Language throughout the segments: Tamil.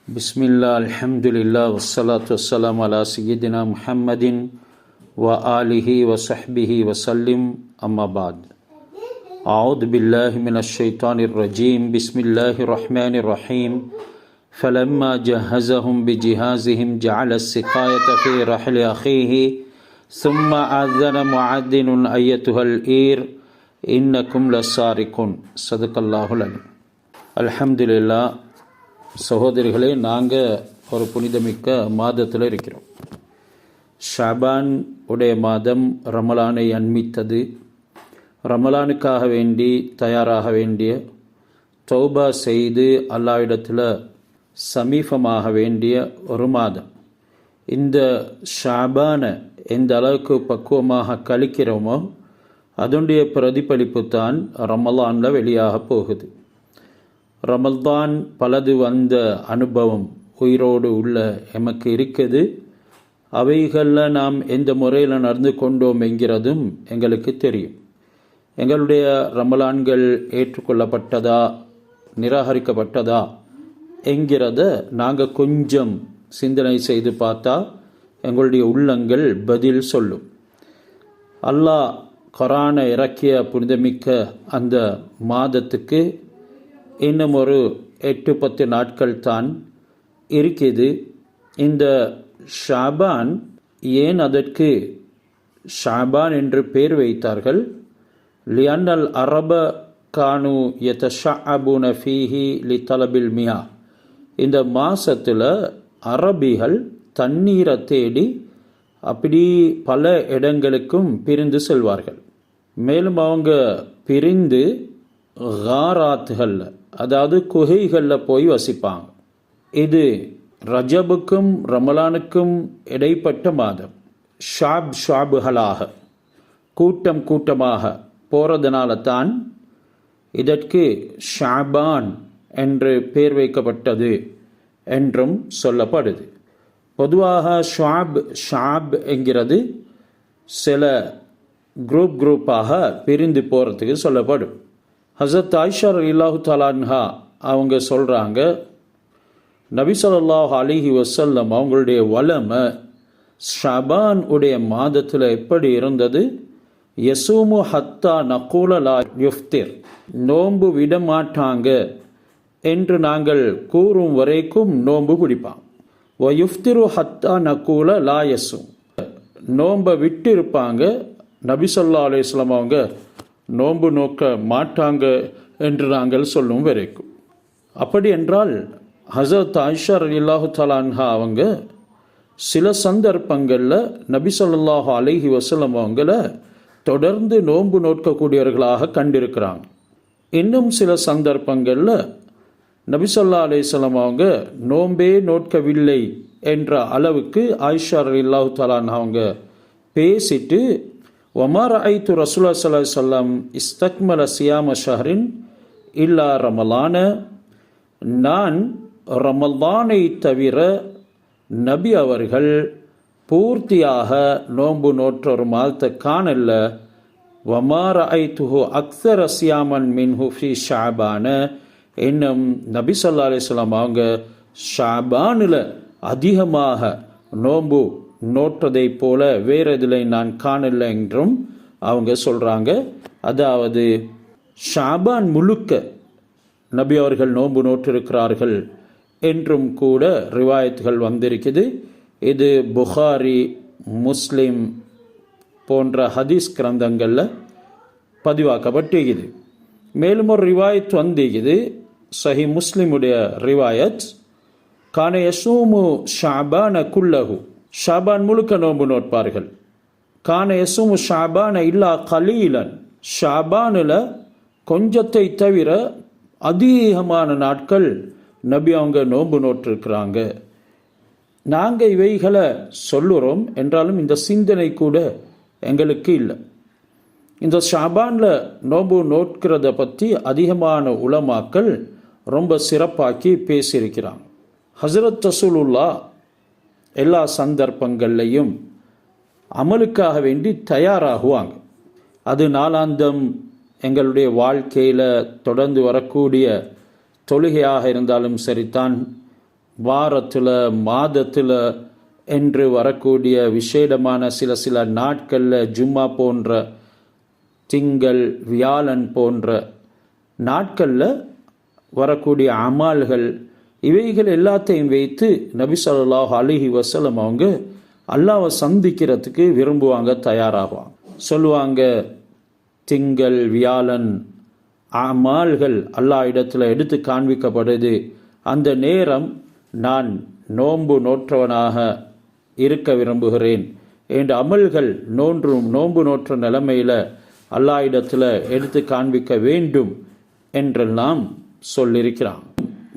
பிஸ்மில்லா அல்ஹம்துலில்லா வஸ்ஸலாத்து வஸ்ஸலாம் அலா சய்யிதினா முஹம்மதின் வ ஆலிஹி வ ஸஹ்பிஹி வஸல்லிம் அம்மா பாத். அஊது பில்லாஹி மினஷ் ஷைத்தானிர் ரஜீம். பிஸ்மில்லாஹிர் ரஹ்மானிர் ரஹீம். ஃபலம்மா ஜஹஸஹும் பிஜிஹாஸிஹிம் ஜஅல السقاية في رحل أخيه ثم أذن معذن أيتها العير إنكم لسارقون. ஸதகல்லாஹுல் அலீம். அல்ஹம்துலில்லாஹ். சகோதரிகளே, நாங்கள் ஒரு புனிதமிக்க மாதத்தில் இருக்கிறோம். ஷாபான் உடைய மாதம் ரமலானை அண்மித்தது. ரமலானுக்காக வேண்டி தயாராக வேண்டிய, தௌபா செய்து அல்லாஹ்விடத்தில் சமீபமாக வேண்டிய ஒரு மாதம். இந்த ஷாபானை எந்த அளவுக்கு பக்குவமாக கழிக்கிறோமோ அதனுடைய பிரதிபலிப்பு தான் ரமலானில் வெளியாக போகுது. ரமலான் பலது வந்த அனுபவம் உயிரோடு உள்ள எமக்கு இருக்குது. அவைகளில் நாம் எந்த முறையில் நடந்து கொண்டோம் என்கிறதும் எங்களுக்கு தெரியும். எங்களுடைய ரமலான்கள் ஏற்றுக்கொள்ளப்பட்டதா நிராகரிக்கப்பட்டதா என்கிறத நாங்கள் கொஞ்சம் சிந்தனை செய்து பார்த்தா எங்களுடைய உள்ளங்கள் பதில் சொல்லும். அல்லாஹ் குர்ஆனை இறக்கிய புனிதமிக்க அந்த மாதத்துக்கு இன்னும் ஒரு 8-10 நாட்கள் தான் இருக்குது. இந்த ஷாபான், ஏன் அதற்கு ஷாபான் என்று பெயர் வைத்தார்கள்? லியன்னல் அரப கானு யதஷஅபுன ஃபீஹி லிதலபில் மியா. இந்த மாசத்தில் அரபிகள் தண்ணீரை தேடி அப்படி பல இடங்களுக்கும் பிரிந்து செல்வார்கள். மேலும் அவங்க பிரிந்து காராத்துகளில், அதாவது குகைகளில் போய் வசிப்பாங்க. இது ரஜபுக்கும் ரமலானுக்கும் இடைப்பட்ட மாதம். ஷாபுகளாக கூட்டம் கூட்டமாக போகிறதுனால தான் இதற்கு ஷாபான் என்று பெயர் வைக்கப்பட்டது என்றும் சொல்லப்படுது. பொதுவாக ஷாப் என்கிறது சில குரூப்பாக பிரிந்து போகிறதுக்கு சொல்லப்படும். ஹஸரத் ஆயிஷா ரலியல்லாஹு தஆலா அன்ஹா அவங்க சொல்கிறாங்க, நபி ஸல்லல்லாஹு அலைஹி வஸல்லம் அவங்களுடைய வளமை ஷாபான் உடைய மாதத்தில் எப்படி இருந்தது? யசூமு ஹத்தா நகூல லா யுஃப்திர். நோன்பு விடமாட்டாங்க என்று நாங்கள் கூறும் வரைக்கும் நோன்பு பிடிப்பாங்க. வ யுஃப்திரு ஹத்தா நகூல லா யசூம். நோன்பை விட்டு இருப்பாங்க. நபி ஸல்லல்லாஹு அலைஹி வஸல்லம் அவங்க நோன்பு நோக்க மாட்டாங்க என்று நாங்கள் சொல்லும் வரைக்கும். அப்படி என்றால் ஹஸரத் ஆயிஷா ரலியல்லாஹு தஆலா அன்ஹா அவங்க சில சந்தர்ப்பங்களில் நபி ஸல்லல்லாஹு அலைஹி வஸல்லம் அவங்கள தொடர்ந்து நோன்பு நோக்கக்கூடியவர்களாக கண்டிருக்கிறாங்க. இன்னும் சில சந்தர்ப்பங்களில் நபி ஸல்லல்லாஹு அலைஹி வஸல்லம் அவங்க நோன்பே நோக்கவில்லை என்ற அளவுக்கு ஆயிஷா ரலியல்லாஹு தஆலா அன்ஹா அவங்க பேசிட்டு, வமா ரஅய்து ரசூலுல்லாஹி ஸல்லல்லாஹு அலைஹி வஸல்லம் இஸ்தக்மல சியாம ஷஹரின் இல்லா ரமலான. நான் ரமலானை தவிர நபி அவர்கள் பூர்த்தியாக நோன்பு நோற்ற ஒரு மாதத்தை காணல. வமா ரஅய்துஹு அக்ஸர சியாமன் மின்ஹு ஃபி ஷஅபான. இன்னும் நபி ஸல்லல்லாஹு அலைஹி வஸல்லம் அவங்க ஷஅபானில் அதிகமாக நோன்பு நோற்றதை போல வேறு இதில் நான் காணலை என்றும் அவங்க சொல்கிறாங்க. அதாவது ஷாபான் முழுக்க நபி அவர்கள் நோன்பு நோற்றிருக்கிறார்கள் என்றும் கூட ரிவாயத்துகள் வந்திருக்குது. இது புகாரி, முஸ்லிம் போன்ற ஹதீஸ் கிரந்தங்களில் பதிவாக்கப்பட்டிருக்குது. மேலும் ஒரு ரிவாயத் வந்திருக்குது, சஹி முஸ்லிமுடைய ரிவாயத். கான யசூமு ஷாபான குல்லஹு. ஷாபான் முழுக்க நோன்பு நோட்பார்கள். கான யசூமு ஷாபான இல்லா கலீலன். ஷாபானில் கொஞ்சத்தை தவிர அதிகமான நாட்கள் நபி அவங்க நோன்பு நோற்றிருக்கிறாங்க. நாங்கள் இவைகளை சொல்லுறோம் என்றாலும் இந்த சிந்தனை கூட எங்களுக்கு இல்லை. இந்த ஷாபானில் நோன்பு நோட்கிறத பற்றி அதிகமான உலமாக்கள் ரொம்ப சிறப்பாக்கி பேசியிருக்கிறாங்க. ஹஸரத் ரசூலுல்லாஹ் எல்லா சந்தர்ப்பங்கள்லையும் அமலுக்காக வேண்டி தயாராகுவாங்க. அது நாளாந்தம் எங்களுடைய வாழ்க்கையில் தொடர்ந்து வரக்கூடிய தொழுகையாக இருந்தாலும் சரிதான், வாரத்தில் மாதத்தில் என்று வரக்கூடிய விசேடமான சில நாட்களில் ஜும்மா போன்ற திங்கள் வியாழன் போன்ற நாட்களில் வரக்கூடிய அமால்கள் இவைகள் எல்லாத்தையும் வைத்து நபி ஸல்லல்லாஹு அலைஹி வஸல்லம் அவங்க அல்லாஹ்வை சந்திக்கிறதுக்கு விரும்புவாங்க, தயாராகுவாங்க. சொல்லுவாங்க, திங்கள் வியாழன் அமால்கள் அல்லாஹ் இடத்துல எடுத்து காண்பிக்கப்படுது, அந்த நேரம் நான் நோன்பு நோற்றவனாக இருக்க விரும்புகிறேன் என்ற அமல்கள் நோன்பு நோற்ற நிலைமையில் அல்லாஹ் இடத்துல எடுத்து காண்பிக்க வேண்டும் என்றெல்லாம் சொல்லியிருக்கிறான்.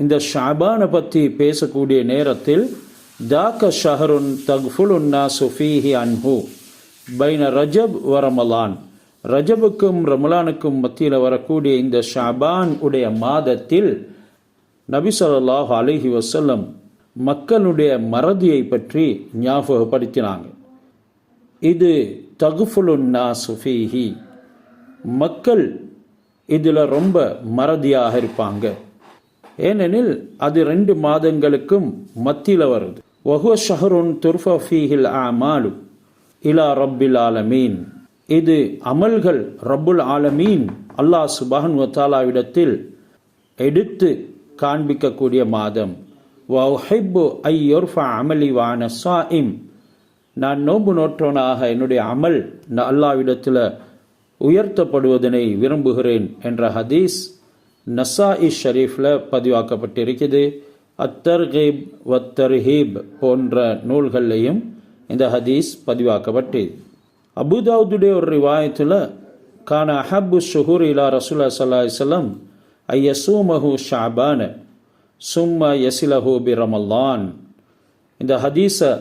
இந்த ஷாபானை பற்றி பேசக்கூடிய நேரத்தில் தாக்க ஷஹருன் தக்ஃபுலுன் நாசு ஃபீஹி அன்ஹு பைன ரஜப் வ ரமலான், ரஜபுக்கும் ரமலானுக்கும் மத்தியில் வரக்கூடிய இந்த ஷாபான் உடைய மாதத்தில் நபி ஸல்லல்லாஹு அலைஹி வஸல்லம் மக்களுடைய மறதியை பற்றி ஞாபகப்படுத்தினாங்க. இது தக்ஃபுலுன் நாசு ஃபீஹி, மக்கள் இதில் ரொம்ப மறதியாக இருப்பாங்க. ஏனெனில் அது 2 மாதங்களுக்கும் மத்தியில் வருது. வஹுவ ஷஹருன் துர்ஃபா ஃபீஹில் அமாலு இலா ரப்பில் ஆலமீன், இது அமல்கள் ரப்புல் ஆலமீன் அல்லாஹ் சுப்ஹானஹு வ தஆலாவிடத்தில் எடுத்து காண்பிக்கக்கூடிய மாதம். வ உஹிப்பு ஐ யுர்ஃபா அமலி வ அன ஸாயிம், நான் நோன்பு நோற்றவனாக என்னுடைய அமல் அல்லாஹ்விடத்தில் உயர்த்தப்படுவதனை விரும்புகிறேன் என்ற ஹதீஸ் நசாஇ ஷரீஃபில் பதிவாக்கப்பட்டிருக்கிறது. அத்தர்கீப் வத்தர்ஹீப் போன்ற நூல்கள்லையும் இந்த ஹதீஸ் பதிவாக்கப்பட்டது. அபுதாவுதுடைய ஒரு ரிவாயத்தில் கான அஹப்பு ஷுஹூர் இலா ரசூலுல்லாஹி ஸல்லல்லாஹு அலைஹி வஸல்லம் ஐயசூமஹு ஷஅபான சும்ம யஸிலஹு பி ரமலான், இந்த ஹதீஸை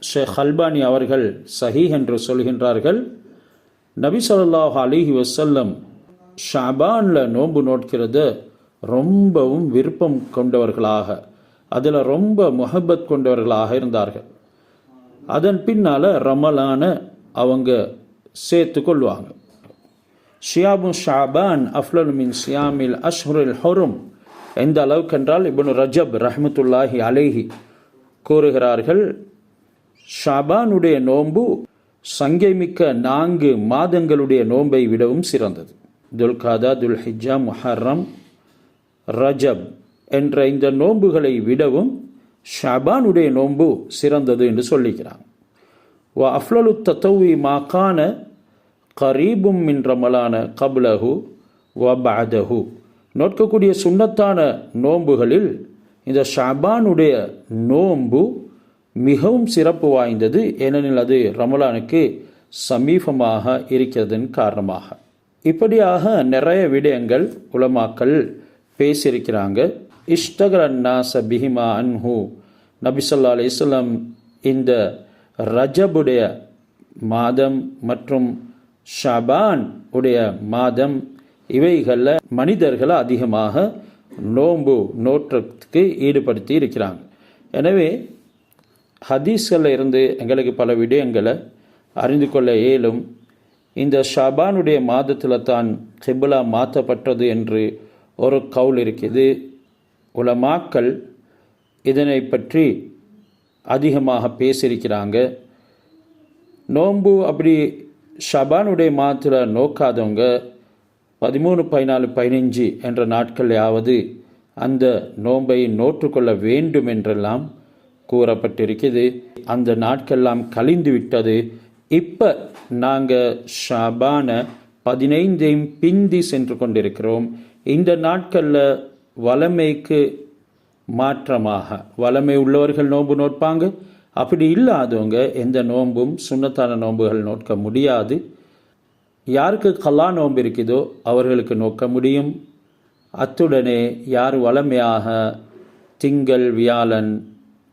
ஷேக் அல்பானி அவர்கள் சஹீஹ் என்று சொல்கின்றார்கள். நபி ஸல்லல்லாஹு அலைஹி வஸல்லம் ஷஅபானில் நோன்பு நோட்கிறத ரொம்பவும் விருப்பம் கொண்டவர்களாக, அதில் ரொம்ப முஹப்பத் கொண்டவர்களாக இருந்தார்கள். அதன் பின்னால் ரமலான அவங்க சேர்த்து கொள்வாங்க. ஷியாபு ஷஅபான் அஃப்லல் மின் சியாமில் அஷ்ஹுரில் ஹுரும், எந்த அளவுக்கு என்றால் இப்னு ரஜப் ரஹ்மத்துல்லாஹி அலைஹி கூறுகிறார்கள், ஷஅபானுடைய நோன்பு சங்கைமிக்க 4 மாதங்களுடைய நோன்பை விடவும் சிறந்தது. துல்காதா, துல்ஹிஜ்ஜா, முஹர்ரம், ரஜப் என்ற இந்த நோன்புகளை விடவும் ஷஅபானுடைய நோன்பு சிறந்தது என்று சொல்லிக்கிறாங்க. வ அஃப்லலு தத்தவி மாகான கரீபும் மின் ரமலான கப்லஹு வ பஅதஹு, நோக்கக்கூடிய சுன்னத்தான நோன்புகளில் இந்த ஷஅபானுடைய நோன்பு மிகவும் சிறப்பு வாய்ந்தது. ஏனெனில் அது ரமலானுக்கு சமீபமாக இருக்கிறதன் காரணமாக. இப்படியாக நிறைய விடயங்கள் உலமாக்கள் பேசியிருக்கிறாங்க. இஷ்டகரன் நாச பிஹிமா அன்ஹு, நபி ஸல்லல்லாஹு அலைஹி வஸல்லம் இந்த ரஜபுடைய மாதம் மற்றும் ஷஅபான் உடைய மாதம் இவைகளில் மனிதர்களை அதிகமாக நோன்பு நோற்றத்துக்கு ஈடுபடுத்தி இருக்கிறாங்க. எனவே ஹதீஸ்களில் இருந்து எங்களுக்கு பல விடயங்களை அறிந்து கொள்ள இயலும். இந்த ஷஅபானுடைய மாதத்தில் தான் கிப்லா மாற்றப்பட்டது என்று ஒரு கவுல் இருக்குது. உலமாக்கள் இதனை பற்றி அதிகமாக பேசியிருக்கிறாங்க. நோன்பு அப்படி ஷஅபானுடைய மாதத்தில் நோக்காதவங்க 13, 14, 15 என்ற நாட்களையாவது அந்த நோன்பை நோற்றுக்கொள்ள வேண்டும் என்றெல்லாம் கூறப்பட்டிருக்கிறது. அந்த நாட்கெல்லாம் கழிந்து விட்டது. இப்போ நாங்கள் ஷஅபானை 15 பிந்தி சென்று கொண்டிருக்கிறோம். இந்த நாட்களில் வளமைக்கு மாற்றமாக, வளமை உள்ளவர்கள் நோன்பு நோட்பாங்க, அப்படி இல்லாதவங்க எந்த நோன்பும் சுன்னத்தான நோன்புகள் நோக்க முடியாது. யாருக்கு கல்லா நோன்பு இருக்குதோ அவர்களுக்கு நோக்க முடியும். அத்துடனே யார் வளமையாக திங்கள் வியாழன்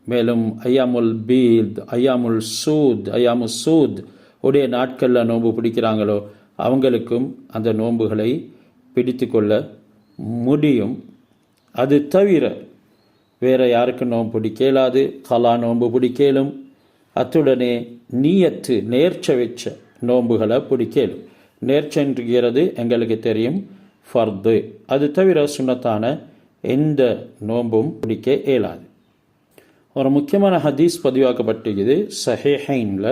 மேலும் ஐயாமுல் பீத், ஐயாமுல் சூத் உடைய நாட்களில் நோன்பு பிடிக்கிறாங்களோ அவங்களுக்கும் அந்த நோன்புகளை பிடித்து கொள்ள முடியும். அது தவிர வேறு யாருக்கு நோன்பு பிடிக்கலாது, கலா நோன்பு பிடிக்கலும். அத்துடனே நீயத்து நேர்ச்சை வச்ச நோன்புகளை பிடிக்கலும். நேர்ச்சென்றுகிறது எங்களுக்கு தெரியும் ஃபர்து. அது தவிர சுன்னத்தான எந்த நோன்பும் பிடிக்க இயலாது. ஒரு முக்கியமான ஹதீஸ் பதிவாக்கப்பட்டிருக்குது சஹீஹைனில்,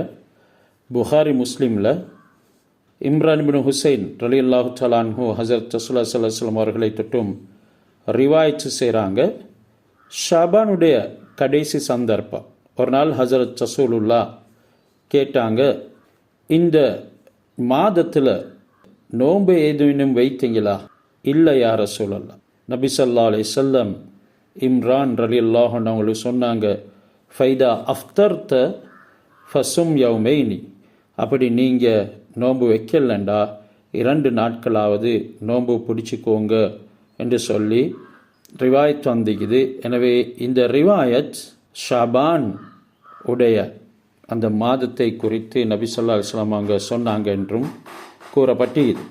புகாரி முஸ்லீமில். இம்ரான் பின் ஹுசைன் ரலியல்லாஹு தஆலா அன்ஹு ஹஸரத் ரசூலுல்லாஹி ஸல்லல்லாஹு அலைஹி வஸல்லம் அவர்களை தொட்டும் ரிவாயத்து செய்கிறாங்க. ஷாபானுடைய கடைசி சந்தர்ப்பம் ஒரு நாள் ஹஸரத் ரசூலுல்லாஹ் கேட்டாங்க, இந்த மாதத்தில் நோன்பு ஏதும் வைத்தீங்களா? இல்லை யா ரசூலல்லாஹ். நபி ஸல்லல்லாஹு அலைஹி வஸல்லம் இம்ரான் ரலியல்லாஹு அன்ஹு அவங்களுக்கு சொன்னாங்க, ஃபைதா அஃப்தர்த ஃபசும் யௌமைனி, அப்படி நீங்கள் நோன்பு வைக்கலண்டா 2 நாட்களாவது நோன்பு பிடிச்சிக்கோங்க என்று சொல்லி ரிவாயத் வந்திக்குது. எனவே இந்த ரிவாயத் ஷாபான் உடைய அந்த மாதத்தை குறித்து நபி ஸல்லல்லாஹு அலைஹி வஸல்லம் அவங்க சொன்னாங்க என்றும் கூறப்பட்டிருக்குது.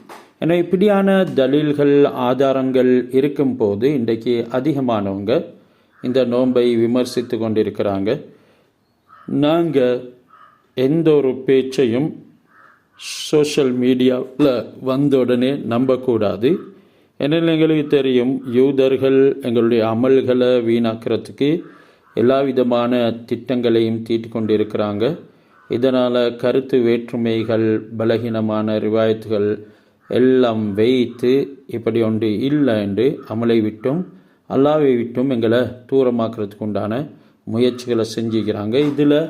எனவே இப்படியான தலீல்கள் ஆதாரங்கள் இருக்கும் போது இன்றைக்கு அதிகமானவங்க இந்த நோன்பை விமர்சித்து கொண்டிருக்கிறாங்க. நாங்கள் எந்த ஒரு பேச்சையும் சோஷியல் மீடியாவில் வந்த உடனே நம்பக்கூடாது. ஏன்னா எங்களுக்கு தெரியும், யூதர்கள் எங்களுடைய அமல்களை வீணாக்கிறதுக்கு எல்லா விதமான திட்டங்களையும் தீட்டி கொண்டு இருக்கிறாங்க. இதனால் கருத்து வேற்றுமைகள், பலகீனமான ரிவாயத்துகள் எல்லாம் வைத்து இப்படி ஒன்று இல்லை என்று அமலை விட்டும் அல்லாவை விட்டும் எங்களை தூரமாக்குறதுக்கு உண்டான முயற்சிகளை செஞ்சுக்கிறாங்க. இதில்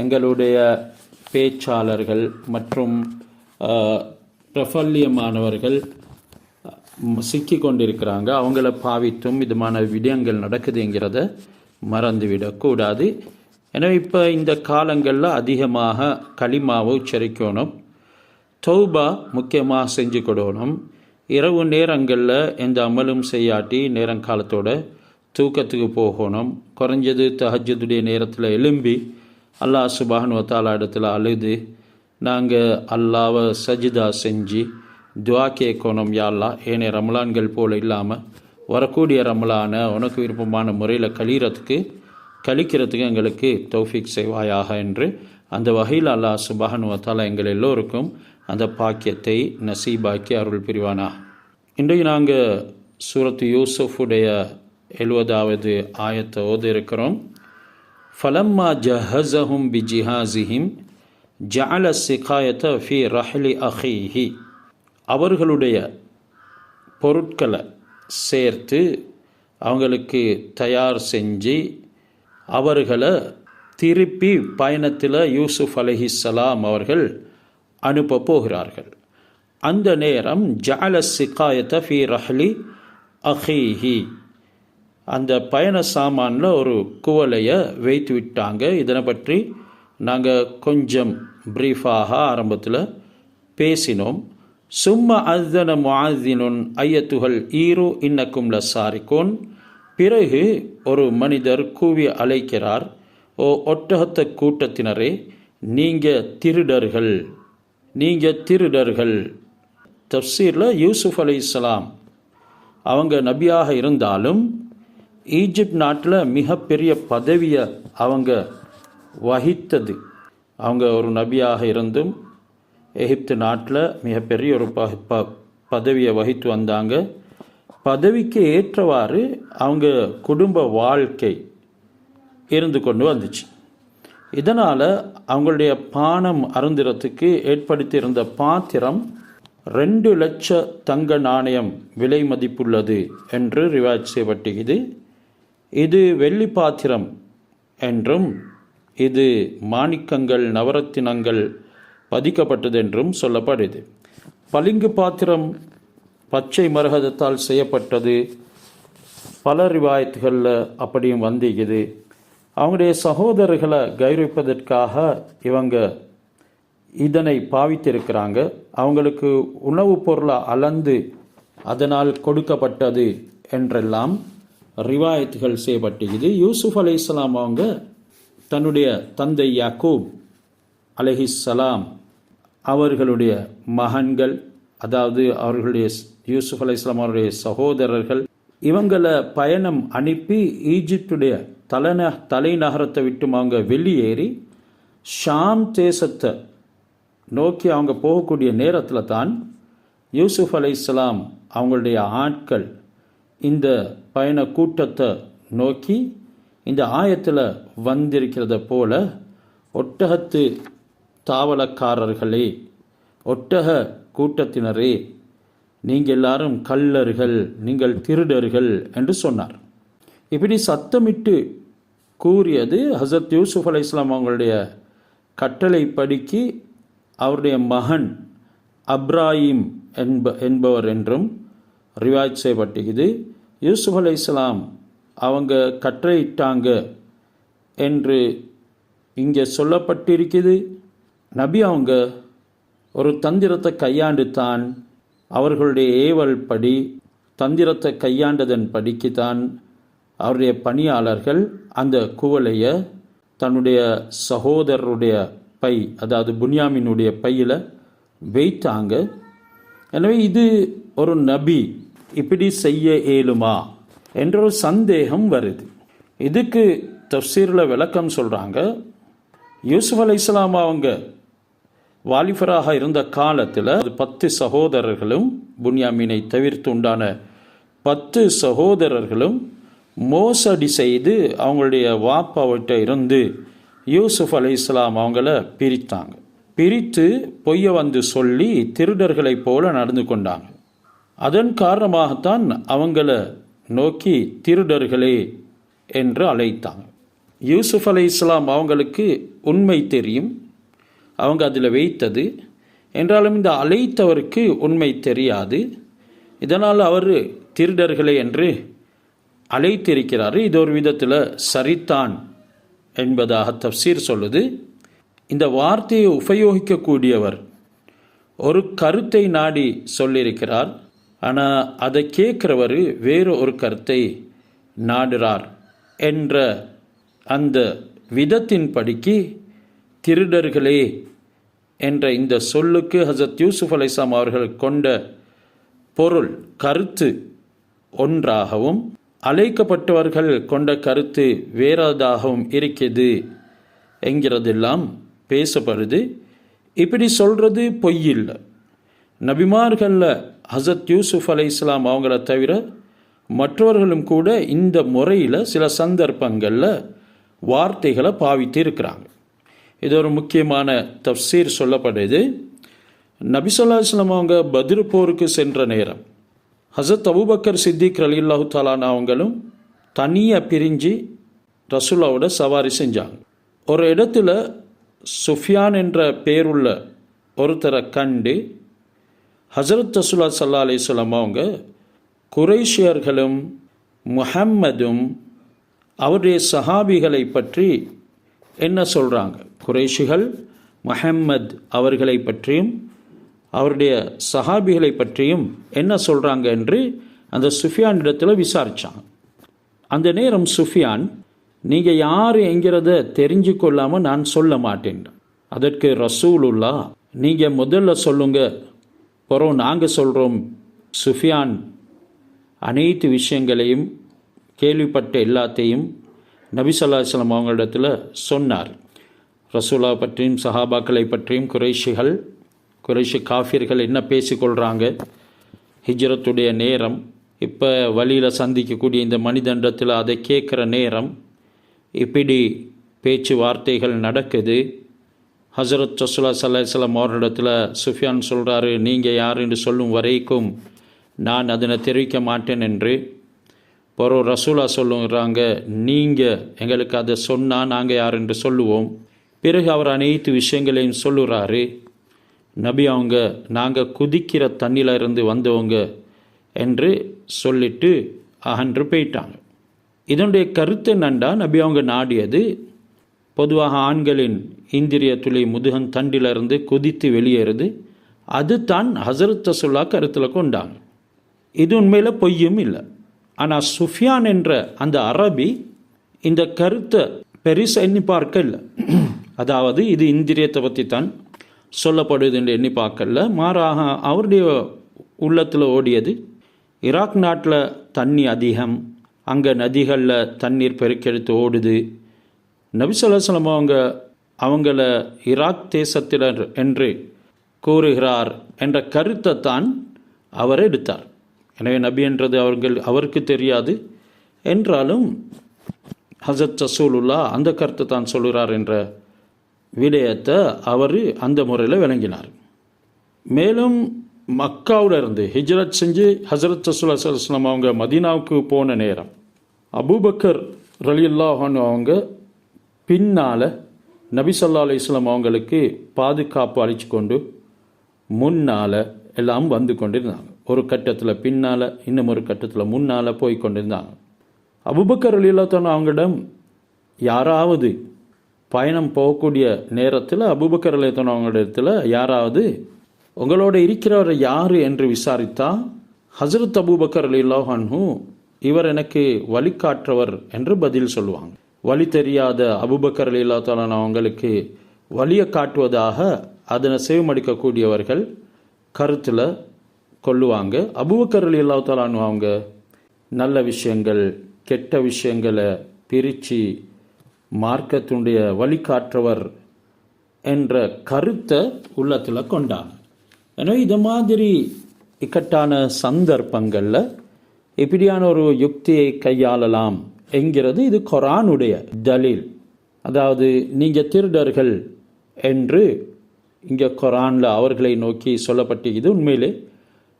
எங்களுடைய பேச்சாளர்கள் மற்றும் பிரபல்யமானவர்கள் சிக்கி கொண்டிருக்கிறாங்க. அவங்கள பாவித்தும் இதுமான விடயங்கள் நடக்குதுங்கிறத மறந்துவிடக்கூடாது. எனவே இப்போ இந்த காலங்களில் அதிகமாக களிமாவை உச்சரிக்கணும், தௌபா முக்கியமாக செஞ்சு கொடுக்கணும். இரவு நேரங்களில் எந்த அமலும் செய்யாட்டி நேரங்காலத்தோட தூக்கத்துக்கு போகணும். குறைஞ்சது தஹஜ்ஜுடைய நேரத்தில் எழும்பி அல்லாஹ் சுப்ஹானஹு வ தஆலா இடத்துல அழுது நாங்கள் அல்லாவை சஜிதா செஞ்சு துவா கேட்கணும். யா அல்லாஹ், ஏனைய ரமலான்கள் போல் இல்லாமல் வரக்கூடிய ரமலானை உனக்கு விருப்பமான முறையில் கழிக்கிறதுக்கு எங்களுக்கு தௌஃபீக் செய்வாயாக என்று அந்த வகையில் அல்லாஹ் சுப்ஹானஹு வ தஆலா எங்கள் எல்லோருக்கும் அந்த பாக்கியத்தை நசீபாக்கி அருள் புரிவானா. இன்றைக்கு நாங்கள் சூரத்து யூசுஃபுடைய 70வது ஆயத்தை ஓத இருக்கிறோம். ஃபலம்மா ஜஹஸஹும் பிஜிஹாஸிஹிம் ஜஅல ஸிகாயத ஃபீ ரஹ்லி அஹீஹி, அவர்களுடைய பொருட்களை சேர்த்து அவங்களுக்கு தயார் செஞ்சு அவர்களை திருப்பி பயணத்தில் யூசுஃப் அலைஹிஸ்ஸலாம் அவர்கள் அனுப்ப போகிறார்கள். அந்த நேரம் ஜஅல ஸிகாயத ஃபீ ரஹ்லி அஹீஹி, அந்த பயண சாமானில் ஒரு குவலையை வைத்து விட்டாங்க. இதனை பற்றி நாங்கள் கொஞ்சம் பிரீஃபாக ஆரம்பத்தில் பேசினோம். சும்ம அஸ்ஸன முஅஸ்ஸினுன் ஐயத்துஹல் ஈரு இன்னக்கும் லசாரிகூன், பிறகு ஒரு மனிதர் கூவி அழைக்கிறார், ஓ ஒட்டகத்த கூட்டத்தினரே, நீங்கள் திருடர்கள். தஃப்சீரில் யூசுஃப் அலைஹிஸ்ஸலாம் அவங்க நபியாக இருந்தாலும் ஈஜிப்ட் நாட்டில் மிகப்பெரிய பதவியை அவங்க வகித்தது. அவங்க ஒரு நபியாக இருந்தும் எகிப்து நாட்டில் மிகப்பெரிய ஒரு பதவியை வகித்து வந்தாங்க. பதவிக்கு ஏற்றவாறு அவங்க குடும்ப வாழ்க்கை இருந்து கொண்டு வந்துச்சு. இதனால் அவங்களுடைய பானம் அருந்திரத்துக்கு ஏற்படுத்தியிருந்த பாத்திரம் 2 லட்சம் தங்க நாணயம் விலை மதிப்புள்ளது என்று ரிவாயத் செய்யப்பட்டிருக்குது. இது வெள்ளி பாத்திரம் என்றும் இது மாணிக்கங்கள் நவரத்தினங்கள் பதிக்கப்பட்டது என்றும் சொல்லப்படுது. பளிங்கு பாத்திரம் பச்சை மரகதத்தால் செய்யப்பட்டது. பல ரிவாயத்துகளில் அப்படியும் வந்திக்குது. அவங்களுடைய சகோதரர்களை கௌரவிப்பதற்காக இவங்க இதனை பாவித்திருக்கிறாங்க. அவங்களுக்கு உணவுப் பொருளை அளந்து அதனால் கொடுக்கப்பட்டது என்றெல்லாம் ரிவாயத்துகள் செய்யப்பட்டிருக்குது. யூசுஃப் அலைஹிஸ்ஸலாம் அவங்க தன்னுடைய தந்தை யாக்கூப் அலைஹிஸ்ஸலாம் அவர்களுடைய மகன்கள், அதாவது அவர்களுடைய யூசுஃப் அலைஹிஸ்ஸலாம் அவருடைய சகோதரர்கள், இவங்களை பயணம் அனுப்பி ஈஜிப்டுடைய தலைநகரத்தை விட்டு அவங்க வெளியேறி ஷாம் தேசத்தை நோக்கி அவங்க போகக்கூடிய நேரத்தில் தான் யூசுஃப் அலைஹிஸ்ஸலாம் அவங்களுடைய ஆட்கள் இந்த பயண கூட்டத்தை நோக்கி இந்த ஆயத்தில் வந்திருக்கிறத போல, ஒட்டகத்து தாவலக்காரர்களே, ஒட்டக கூட்டத்தினரே, நீங்கள் எல்லாரும் கள்ளர்கள், நீங்கள் திருடர்கள் என்று சொன்னார். இப்படி சத்தமிட்டு கூறியது ஹசரத் யூசுப் அலைஹிஸ்ஸலாம் அவங்களுடைய கட்டளை படிக்கு அவருடைய மகன் அப்ராஹிம் என்பவர் என்றும் ரிவாய்ட் செய்யப்பட்டிருக்குது. யூசுப் அலைஹிஸ்ஸலாம் அவங்க கட்டளையிட்டாங்க என்று இங்கே சொல்லப்பட்டிருக்குது. நபி அவங்க ஒரு தந்திரத்தை கையாண்டு தான், அவர்களுடைய ஏவல் படி தந்திரத்தை கையாண்டதன் படிக்கு தான் அவருடைய பணியாளர்கள் அந்த குவளையை தன்னுடைய சகோதரருடைய பை, அதாவது புன்யாமினுடைய பையில் வைத்தாங்க. எனவே இது ஒரு நபி இப்படி செய்ய இயலுமா என்ற ஒரு சந்தேகம் வருது. இதுக்கு தஃப்சீரில் விளக்கம் சொல்கிறாங்க. யூசுப் அலைஹிஸ்ஸலாம் அவங்க வாலிபராக இருந்த காலத்தில் 10 சகோதரர்களும், புன்யாமீனை தவிர்த்து உண்டான 10 சகோதரர்களும் மோசடி செய்து அவங்களுடைய வாப்பாவிட்ட இருந்து யூசுப் அலைஹிஸ்ஸலாம் அவங்கள பிரித்தாங்க. பிரித்து பொய்யை வந்து சொல்லி திருடர்களைப் போல நடந்து கொண்டாங்க. அதன் காரணமாகத்தான் அவங்கள நோக்கி திருடர்களே என்று அழைத்தாங்க. யூசுப் அலைஹிஸ்ஸலாம் அவங்களுக்கு உண்மை தெரியும், அவங்க அதில் வைத்தது. என்றாலும் இந்த அழைத்தவருக்கு உண்மை தெரியாது. இதனால் அவர் திருடர்களே என்று அழைத்திருக்கிறார். இது ஒரு விதத்தில் சரித்தான் என்பதாக தஃப்சீர் சொல்லுது. இந்த வார்த்தையை உபயோகிக்கக்கூடியவர் ஒரு கருத்தை நாடி சொல்லியிருக்கிறார், ஆனால் அதை கேட்குறவர் வேறு ஒரு கருத்தை நாடுறார் என்ற அந்த விதத்தின் படிக்கு திருடர்களே என்ற இந்த சொல்லுக்கு ஹசரத் யூசுப் அலைஹிஸ்ஸலாம் அவர்கள் கொண்ட பொருள், கருத்து ஒன்றாகவும் அழைக்கப்பட்டவர்கள் கொண்ட கருத்து வேறதாகவும் இருக்குது என்கிறதெல்லாம் பேசப்படுது. இப்படி சொல்கிறது பொய்யில்லை. நபிமார்களில் ஹசரத் யூசுப் அலைஹிஸ்ஸலாம் அவங்கள தவிர மற்றவர்களும் கூட இந்த முறையில் சில சந்தர்ப்பங்களில் வார்த்தைகளை பாவித்து இருக்கிறாங்க. இது ஒரு முக்கியமான தஃப்சீர் சொல்லப்படுது. நபி ஸல்லல்லாஹு அலைஹி வஸல்லம் அவங்க பத்ர் போருக்கு சென்ற நேரம் ஹசரத் அபூபக்கர் சித்திக் ரலியல்லாஹு தஆலா அவங்களும் தனியாக பிரிஞ்சு ரசூலுல்லாவோட சவாரி செஞ்சாங்க. ஒரு இடத்துல சுஃபியான் என்ற பேருள்ள ஒருத்தரை கண்டு ஹசரத் ரசூலுல்லாஹி ஸல்லல்லாஹு அலைஹி வஸல்லம் அவங்க குறைஷியர்களும் முஹம்மதும் அவருடைய சஹாபிகளை பற்றி என்ன சொல்கிறாங்க, குறைஷிகள் முஹம்மத் அவர்களை பற்றியும் அவருடைய சஹாபிகளை பற்றியும் என்ன சொல்கிறாங்க என்று அந்த சுஃபியான் இடத்துல விசாரித்தாங்க. அந்த நேரம் சுஃபியான், நீங்கள் யார் என்கிறத தெரிஞ்சு கொள்ளாமல் நான் சொல்ல மாட்டேன். அதற்கு ரசூலுல்லாஹ், நீங்கள் முதல்ல சொல்லுங்க, பிறகு நாங்கள் சொல்கிறோம். சுஃபியான் அனைத்து விஷயங்களையும் கேள்விப்பட்ட எல்லாத்தையும் நபி ஸல்லல்லாஹு அலைஹி வஸல்லம் அவங்களிடத்தில் சொன்னார். ரசூலா பற்றியும் சஹாபாக்களை பற்றியும் குறைஷி காஃபிர்கள் என்ன பேசிக்கொள்கிறாங்க, ஹிஜ்ரத்துடைய நேரம், இப்போ வழியில் சந்திக்கக்கூடிய இந்த மனிதண்டத்தில் அதை கேட்குற நேரம், இப்படி பேச்சுவார்த்தைகள் நடக்குது. ஹஸரத் ரசூலுல்லாஹி ஸல்லல்லாஹு அலைஹி வஸல்லம் அவரிடத்தில் சுஃபியான் சொல்கிறாரு, நீங்கள் யார் என்று சொல்லும் வரைக்கும் நான் அதனை தெரிவிக்க மாட்டேன் என்று. பிறகு ரசூலா சொல்லுறாங்க, நீங்கள் எங்களுக்கு அதை சொன்னால் நாங்கள் யார் என்று சொல்லுவோம். பிறகு அவர் அனைத்து விஷயங்களையும் சொல்லுறாரு. நபி அவங்க, நாங்கள் குதிக்கிற தண்ணியில் இருந்து வந்தவங்க என்று சொல்லிட்டு அகன்று போயிட்டாங்க. இதனுடைய கருத்து என்னண்டா, நபி அவங்க நாடியது பொதுவாக ஆண்களின் இந்திரிய துளி முதுகன் தண்டிலிருந்து குதித்து வெளியேறுது. அது தான் ஹஸரத் ரசூலுல்லாஹ் கருத்தில் கொண்டாங்க. இது உண்மையில் பொய்யும் இல்லை. ஆனால் சுஃபியான் என்ற அந்த அரபி இந்த கருத்தை பெருசாக எண்ணி பார்க்க இல்லை. அதாவது இது இந்திரியத்தை பற்றி தான் சொல்லப்படுது என்று எண்ணி பார்க்கல. மாறாக அவருடைய உள்ளத்தில் ஓடியது, ஈராக் நாட்டில் தண்ணி அதிகம், அங்கே நதிகளில் தண்ணீர் பெருக்கெடுத்து ஓடுது, நபி ஸல்லல்லாஹு அலைஹி வஸல்லம் அவங்கள ஈராக் தேசத்தினர் என்று கூறுகிறார் என்ற கருத்தை தான் அவர் எடுத்தார். எனவே நபி என்றது அவருக்கு தெரியாது. என்றாலும் ஹஸரத் ரசூலுல்லாஹ் அந்த கருத்தை தான் சொல்கிறார் என்ற விடயத்தை அவர் அந்த முறையில் விளங்கினார். மேலும் மக்காவில் இருந்து ஹிஜ்ரத் செஞ்சு ஹஸரத் ரசூலுல்லாஹி ஸல்லல்லாஹு அலைஹி வஸல்லம் அவங்க மதீனாவுக்கு போன நேரம் அபூபக்கர் ரலியல்லாஹு அன்ஹு அவங்க பின்னால் நபி ஸல்லல்லாஹு அலைஹி வஸல்லம் அவங்களுக்கு பாதுகாப்பு அளித்து கொண்டு முன்னால் எல்லாம் வந்து கொண்டிருந்தாங்க. ஒரு கட்டத்தில் பின்னால், இன்னும் ஒரு கட்டத்தில் முன்னால் போய் கொண்டிருந்தாங்க. அபூபக்கர் ரலியல்லாஹு அன்ஹு அவங்களிடம் யாராவது பயணம் போகக்கூடிய நேரத்தில் அபூபக்கர் ரலியல்லாஹு அன்ஹு அவங்களிடத்தில் யாராவது உங்களோட இருக்கிறவர் யார் என்று விசாரித்தா ஹஸரத் அபூபக்கர் ரலியல்லாஹு அன்ஹு இவர் எனக்கு வழிகாற்றவர் என்று பதில் சொல்லுவாங்க. வழி தெரியாத அபூபக்கர் ரலியல்லாஹு அன்ஹு அவங்களுக்கு வழியை காட்டுவதாக அதனை செவிமடிக்கக்கூடியவர்கள் கருத்தில் கொள்ளுவாங்க. அபூபக்கர் ரலியல்லாஹு அன்ஹு அவங்க நல்ல விஷயங்கள் கெட்ட விஷயங்களை பிரித்து மார்க்கத்தினுடைய வழிகாற்றவர் என்ற கருத்தை உள்ளத்தில் கொண்டாங்க. எனவே இது மாதிரி இக்கட்டான சந்தர்ப்பங்களில் இப்படியான ஒரு யுக்தியை கையாளலாம் என்கிறது இது குர்ஆனுடைய தலீல். அதாவது நீங்கள் திருடர்கள் என்று இங்கே குர்ஆனில் அவர்களை நோக்கி சொல்லப்பட்டிருக்குது. உண்மையிலே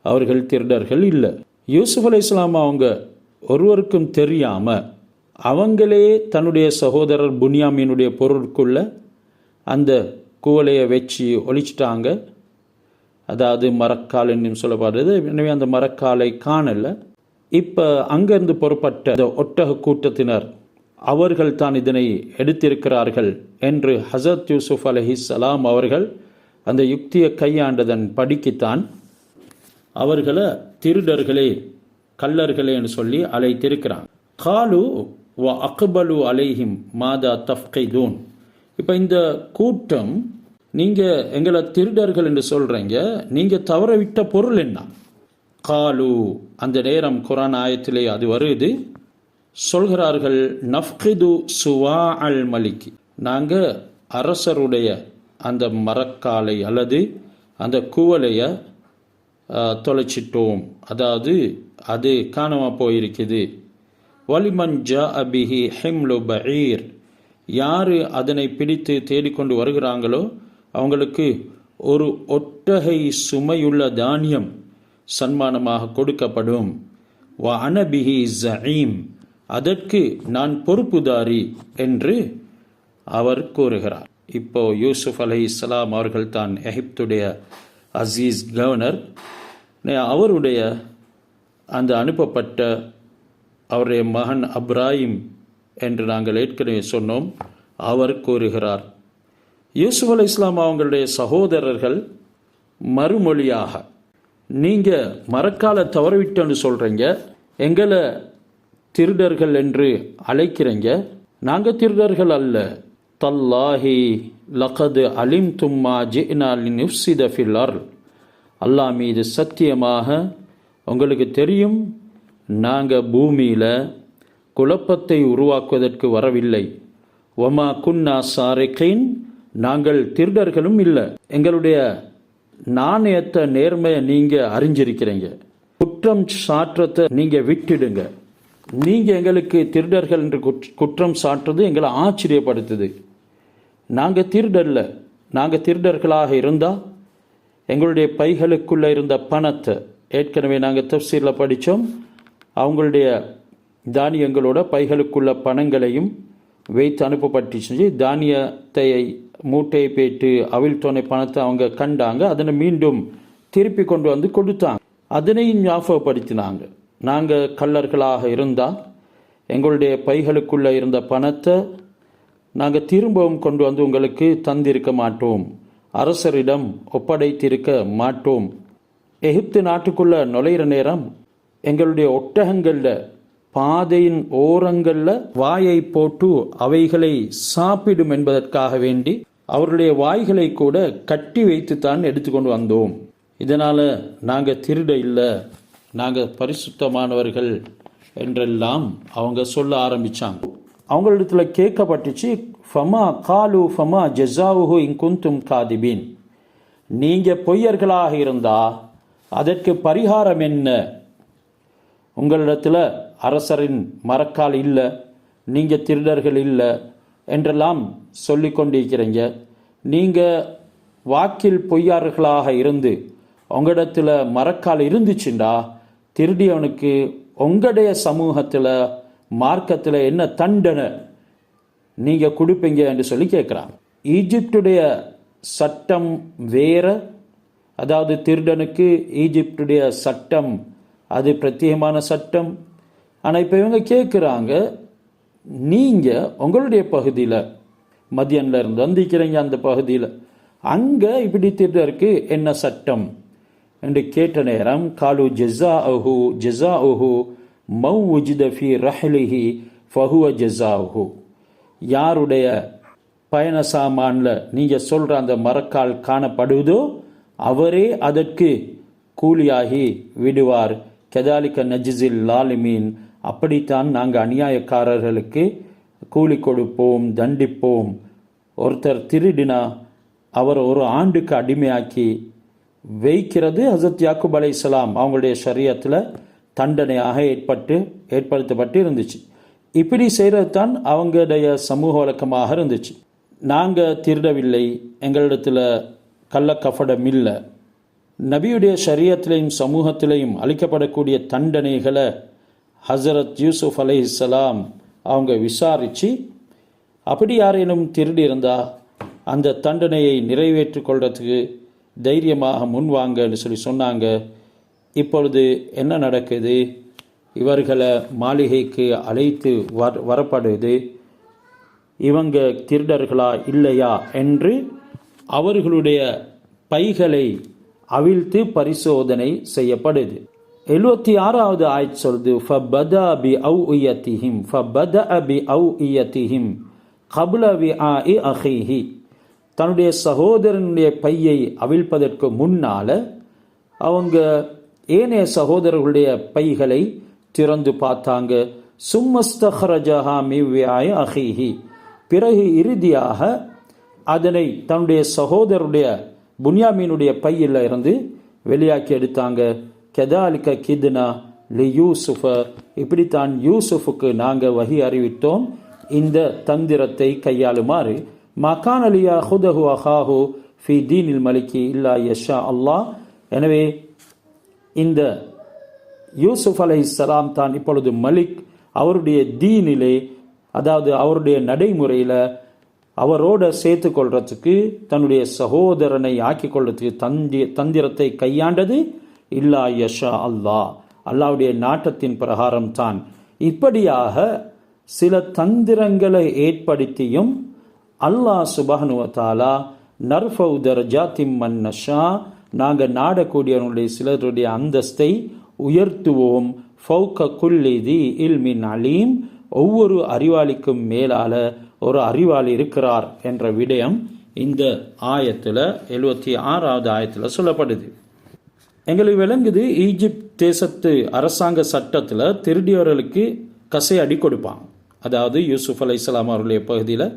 அவர்கள் திருடர்கள் இல்லை. யூசுப் அலைஹிஸ்ஸலாம் அவங்க ஒருவருக்கும் தெரியாமல் அவங்களே தன்னுடைய சகோதரர் புன்யாமீனுடைய பொருளுக்குள்ள அந்த குவலையை வச்சு ஒழிச்சிட்டாங்க. அதாவது மரக்கால் என்னும் சொல்லப்படுறது. எனவே அந்த மரக்காலை காணலை. இப்போ அங்கேருந்து புறப்பட்ட அந்த ஒட்டக கூட்டத்தினர் அவர்கள் தான் இதனை எடுத்திருக்கிறார்கள் என்று ஹஸரத் யூசுப் அலைஹிஸ்ஸலாம் அவர்கள் அந்த யுக்தியை கையாண்டதன் படிக்குத்தான் அவர்களை திருடர்களே கள்ளர்களே என்று சொல்லி அழைத்திருக்கிறாங்க. காலு வ அக்பலு அலைஹிம் மாதா தஃப்கைதூன். இப்போ இந்த கூட்டம் நீங்கள் எங்களை திருடர்கள் என்று சொல்கிறீங்க, நீங்கள் தவற விட்ட பொருள் என்ன? காலு அந்த நேரம் குர்ஆன் ஆயத்திலே அது வருது. சொல்கிறார்கள் நஃப்கிது சுவா அல் மலிக், நாங்கள் அரசருடைய அந்த மரக்காலை அல்லது அந்த குவலையை தொலைச்சிட்டோம், அதாவது அது காணாமல் போயிருக்குது. வலிமன் ஜா அபிஹி ஹிம்லு பஈர், யார் அதனை பிடித்து தேடிக்கொண்டு வருகிறாங்களோ அவங்களுக்கு ஒரு ஒட்டகை சுமையுள்ள தானியம் சன்மானமாக கொடுக்கப்படும். வ அனபிஹி ஸஈம், அதற்கு நான் பொறுப்புதாரி என்று அவர் கூறுகிறார். இப்போ யூசுப் அலைஹிஸ்ஸலாம் அவர்கள் தான் எகிப்துடைய அசீஸ் கவர்னர். அவருடைய அந்த அனுப்பப்பட்ட அவருடைய மகன் அப்ராஹிம் என்று நாங்கள் ஏற்கனவே சொன்னோம். அவர் கூறுகிறார், யூசுப் அலைஹிஸ்ஸலாம் அவங்களுடைய சகோதரர்கள் மறுமொழியாக, நீங்கள் மரக்கால தவறவிட்டோன்னு சொல்கிறீங்க, எங்களை திருடர்கள் என்று அழைக்கிறீங்க, நாங்கள் திருடர்கள் அல்ல. தல்லாஹி லகது அலிம் தும்மா ஜினா லினுஃப்ஸித ஃபில் அர்ல், அல்லாஹ் மீது சத்தியமாக உங்களுக்கு தெரியும் நாங்கள் பூமியில் குழப்பத்தை உருவாக்குவதற்கு வரவில்லை. ஒமா குன்னா சாரிகின், நாங்கள் திருடர்களும் இல்லை. எங்களுடைய நாணயத்தை நேர்மையை நீங்கள் அறிஞ்சிருக்கிறீங்க. குற்றம் சாற்றத்தை நீங்கள் விட்டுடுங்க. நீங்கள் எங்களுக்கு திருடர்கள் என்று குற்றம் சாற்றுறது எங்களை ஆச்சரியப்படுத்துது. நாங்கள் திருடல்ல. நாங்கள் திருடர்களாக இருந்தால் எங்களுடைய பைகளுக்குள்ளே இருந்த பணத்தை, ஏற்கனவே நாங்கள் தஃப்சீரில் படித்தோம், அவங்களுடைய தானியங்களோட பைகளுக்குள்ள பணங்களையும் வைத்து அனுப்பப்பட்டுச்சு. தானியத்தை மூட்டையை போயிட்டு அவிழ்த்தோனை பணத்தை அவங்க கண்டாங்க, அதனை மீண்டும் திருப்பி கொண்டு வந்து கொடுத்தாங்க. அதனையும் ஞாபகப்படுத்தினாங்க. நாங்கள் கள்ளர்களாக இருந்தால் எங்களுடைய பைகளுக்குள்ளே இருந்த பணத்தை நாங்கள் திரும்பவும் கொண்டு வந்து உங்களுக்கு தந்திருக்க மாட்டோம், அரசரிடம் ஒப்படைத்திருக்க மாட்டோம். எகிப்து நாட்டுக்குள்ள நுழையிற நேரம் எங்களுடைய ஒட்டகங்களில் பாதையின் ஓரங்களில் வாயை போட்டு அவைகளை சாப்பிடும் என்பதற்காக வேண்டி அவருடைய வாய்களை கூட கட்டி வைத்து தான் எடுத்துக்கொண்டு வந்தோம். இதனால் நாங்கள் திருட இல்லை, நாங்கள் பரிசுத்தமானவர்கள் என்றெல்லாம் அவங்க சொல்ல ஆரம்பித்தாங்க. அவங்களிடத்தில் கேட்கப்பட்டுச்சு, ஃபமா காலு ஃபமா ஜஸாவுஹு இன்குந்தும் காதிபீன், நீங்கள் பொய்யர்களாக இருந்தால் அதற்கு பரிகாரம் என்ன? உங்களிடத்தில் அரசரின் மரக்கால் இல்லை, நீங்கள் திருடர்கள் இல்லை என்றெல்லாம் சொல்லி கொண்டிருக்கிறீங்க. நீங்கள் வாக்கில் பொய்யாளர்களாக இருந்து உங்களிடத்தில் மரக்கால் இருந்துச்சுண்டா திருடியவனுக்கு உங்களுடைய சமூகத்தில் மார்க்கத்தில் என்ன தண்டனை நீங்கள் கொடுப்பீங்க என்று சொல்லி கேட்குறாங்க. ஈஜிப்டுடைய சட்டம் வேற, அதாவது திருடனுக்கு ஈஜிப்டுடைய சட்டம் அது பிரத்யேகமான சட்டம். ஆனால் இப்போ இவங்க கேட்குறாங்க, நீங்கள் உங்களுடைய பகுதியில் மதியனில் இருந்து வந்திக்கிறீங்க, அந்த பகுதியில் அங்கே இப்படி திருடருக்கு என்ன சட்டம் என்று கேட்ட நேரம் காலு ஜஸாஉஹு மௌ உஜித ஃபீ ரஹ்லிஹி ஃபஹுவ ஜஸாஉஹு, யாருடைய பயண சாமானில் நீங்கள் சொல்கிற அந்த மரக்கால் காணப்படுவதோ அவரே அதற்கு கூலியாகி விடுவார். கதாலிக்க நஜிசில் லாலிமீன், அப்படித்தான் நாங்கள் அநியாயக்காரர்களுக்கு கூலி கொடுப்போம், தண்டிப்போம். ஒருத்தர் திருடினா அவர் ஒரு ஆண்டுக்கு அடிமையாக்கி வைக்கிறது ஹசரத் யாக்கூப் அலைஹிஸ்ஸலாம் அவங்களுடைய ஷரியத்தில் தண்டனையாக ஏற்படுத்தப்பட்டு இருந்துச்சு. இப்படி செய்கிறது தான் அவங்களுடைய சமூக வழக்கமாக இருந்துச்சு. நாங்கள் திருடவில்லை, எங்களிடத்தில் கள்ளக்கபடம் இல்லை. நபியுடைய ஷரியத்திலையும் சமூகத்திலையும் அளிக்கப்படக்கூடிய தண்டனைகளை ஹசரத் யூசுப் அலைஹிஸ்ஸலாம் அவங்க விசாரித்து அப்படி யாரேனும் திருடி இருந்தால் அந்த தண்டனையை நிறைவேற்றி கொள்றதுக்கு தைரியமாக முன்வாங்கன்னு சொல்லி சொன்னாங்க. இப்பொழுது என்ன நடக்குது? இவர்களை மாளிகைக்கு அழைத்து வரப்படுது. இவங்க திருடர்களா இல்லையா என்று அவர்களுடைய பைகளை அவிழ்த்து பரிசோதனை செய்யப்படுது. 76வது ஆயத் சொல்லுது, ஃபபதா பி அவ்இயதிஹிம் கப்ல விஆஇ அஹீஹி, தன்னுடைய சகோதரனுடைய பையை அவிழ்ப்பதற்கு முன்னால் அவங்க ஏனைய சகோதரர்களுடைய பைகளை திறந்து பார்த்தாங்க. சும்மஸ்தஹ்ரஜஹா மின் விஆஇ அஹீஹி, பிறகு இறுதியாக அதனை தன்னுடைய சகோதரருடைய புன்யாமீனுடைய பையில் இருந்து வெளியாக்கி எடுத்தாங்க. கதாலிக்க கித்னா லி யூசுஃப, இப்படித்தான் யூசுஃபுக்கு நாங்கள் வஹி அறிவித்தோம் இந்த தந்திரத்தை கையாளுமாறு. மகான் அலியா ஹுதஹு அஹாஹு ஃபி தீனில் மலிக்கி இல்லா யஷா அல்லாஹ். எனவே இந்த யூசுப் அலைஹிஸ்ஸலாம் தான் இப்பொழுது மலிக், அவருடைய தீனிலே, அதாவது அவருடைய நடைமுறையில் அவரோட சேர்த்து கொள்றதுக்கு தன்னுடைய சகோதரனை ஆக்கி கொள்றதுக்கு தந்திரத்தை கையாண்டது இல்லா யஷா அல்லாஹ், அல்லாஹ்வுடைய நாட்டத்தின் பிரகாரம் தான். இப்படியாக சில தந்திரங்களை ஏற்படுத்தியும் அல்லாஹ் சுப்ஹானஹு வ தஆலா நர்ஃபஉ தரஜாத்திம் மன் நஷா, நாங்கள் நாடக்கூடியவர்களுடைய சிலருடைய அந்தஸ்தை உயர்த்துவோம். ஃபௌக குல்லி தி இல்மின் அலீம், ஒவ்வொரு அறிவாளிக்கும் மேலால ஒரு அறிவாளி இருக்கிறார் என்ற விடயம் இந்த ஆயத்தில் 76வது ஆயத்தில் சொல்லப்படுது. எங்களுக்கு விளங்குது, ஈஜிப்ட் தேசத்து அரசாங்க சட்டத்தில் திருடியவர்களுக்கு கசை அடி கொடுப்பாங்க. அதாவது யூசுப் அலைஹிஸ்ஸலாம் அவர்களுடைய பகுதியில்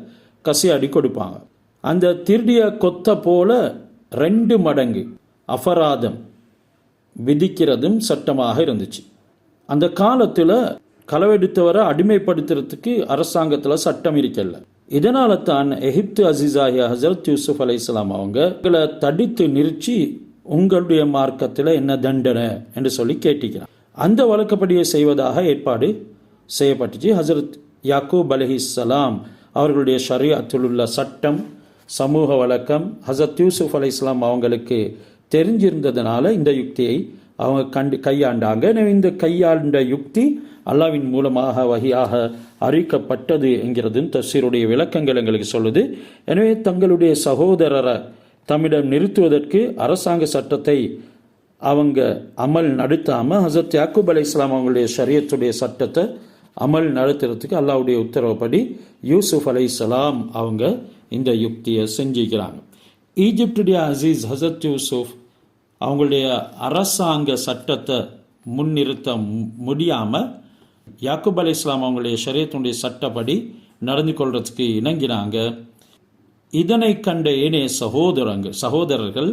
கசை அடி கொடுப்பாங்க. அந்த திருடிய கொத்த போல 2 மடங்கு அபராதம் விதிக்கிறதும் சட்டமாக இருந்துச்சு. அந்த காலத்தில் களவெடுத்தவரை அடிமைப்படுத்துறதுக்கு அரசாங்கத்தில் சட்டம் இருக்கல. இதனால தான் எகிப்து அசீஸாகிய ஹசரத் யூசுப் அலைஹிஸ்ஸலாம் அவங்களை தடுத்து நிறுத்தி உங்களுடைய மார்க்கத்தில் என்ன தண்டனை என்று சொல்லி கேட்டிக்கிறான். அந்த வழக்கப்படியை செய்வதாக ஏற்பாடு செய்யப்பட்டுச்சு. ஹசரத் யாக்கூப் அலைஹிஸ்ஸலாம் அவர்களுடைய ஷரியத்தில் உள்ள சட்டம், சமூக வழக்கம் ஹசரத் யூசுப் அலைஹிஸ்ஸலாம் அவங்களுக்கு தெரிஞ்சிருந்ததுனால இந்த யுக்தியை அவங்க கையாண்டாங்க. இந்த கையாண்ட யுக்தி அல்லாஹ்வின் மூலமாக வஹியாக அறிவிக்கப்பட்டது என்கிறது தஃசீருடைய விளக்கங்கள் எங்களுக்கு சொல்லுது. எனவே தங்களுடைய சகோதரரை தம்மிடம் நிறுத்துவதற்கு அரசாங்க சட்டத்தை அவங்க அமல் நடத்தாமல் ஹசரத் யாக்கூப் அலைஹிஸ்ஸலாம் அவங்களுடைய ஷரியத்துடைய சட்டத்தை அமல் நடத்துறதுக்கு அல்லாஹ்வுடைய உத்தரவுப்படி யூசுப் அலைஹிஸ்ஸலாம் அவங்க இந்த யுக்தியை செஞ்சுக்கிறாங்க. ஈஜிப்டுடைய அசீஸ் ஹசரத் யூசுப் அவங்களுடைய அரசாங்க சட்டத்தை முன்னிறுத்த முடியாமல் யாக்கூப் அலைஹிஸ்ஸலாம் அவங்களுடைய ஷரியத்துடைய சட்டப்படி நடந்து கொள்றதுக்கு இணங்கினாங்க. இதனை கண்ட ஏனைய சகோதரர்கள்